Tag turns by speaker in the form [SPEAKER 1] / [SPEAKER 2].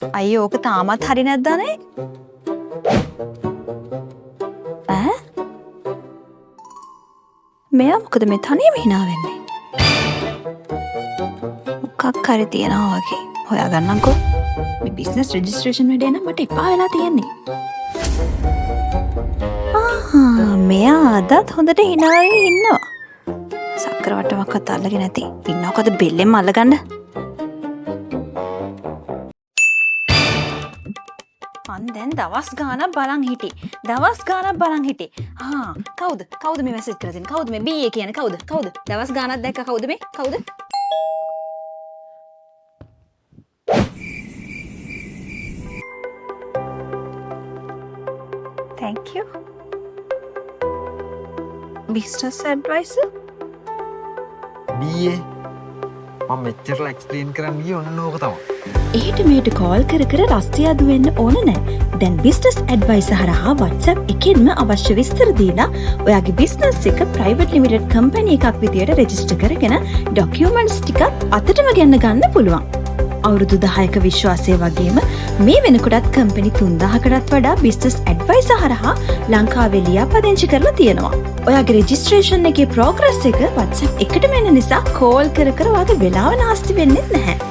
[SPEAKER 1] අයියෝ ඕක තාමත් හරි නැද්ද අනේ? ඈ? මෙයා මොකද මේ තනියම hina වෙන්නේ? මොකක් හරි තියනවා වගේ. හොයාගන්නම්කෝ. මේ බිස්නස් රෙජිස්ට්‍රේෂන් වැඩේ නම් මට එපා වෙලා තියෙන්නේ. මෙයා අදත් හොඳට hina වෙලා ඉන්නවා. සක්කර වට්ටමක්වත් අල්ලගෙන නැති. ඉන්නවකද බෙල්ලෙන්ම අල්ලගන්න? මං දැන් දවස් ගානක් බලන් හිටියේ. කවුද මේ මැසේජ් කරලා තියෙන්නේ? කවුද මේ BA කියන්නේ? කවුද? දවස් ගානක් දැක්ක කවුද මේ? කවුද? Thank you. Business advisor?
[SPEAKER 2] BA මම මෙච්චරලා එක්ස්ප්ලේන් කරන්න ගියේ ඔන්න ඕක තමයි.
[SPEAKER 3] එහෙට මෙහෙට කෝල් කර කර රස්තිය අදු වෙන්න ඕන නෑ. දැන් බිස්නස් ඇඩ්වයිසර් හරහා WhatsApp එකෙන්ම අවශ්‍ය විස්තර දීලා ඔයාගේ බිස්නස් එක ප්‍රයිවට් ලිමිටඩ් කම්පැනි එකක් විදියට රෙජිස්ටර් කරගෙන ඩොකියුමන්ට්ස් ටික අතටම ගන්න පුළුවන්. අවුරුදු 10ක විශ්වාසය වගේම මේ වෙනකොටත් කම්පැනි 3000කටත් වඩා බිස්නස් ඇඩ්වයිසර් හරහා ලංකාවේ ලියාපදිංචි කරලා තියෙනවා. ඔයාගේ රෙජිස්ට්‍රේෂන් එකේ ප්‍රෝග්‍රස් එක WhatsApp එකටම එන නිසා කෝල් කර කර ඔයාගේ වෙලාව නාස්ති වෙන්නේ නැහැ.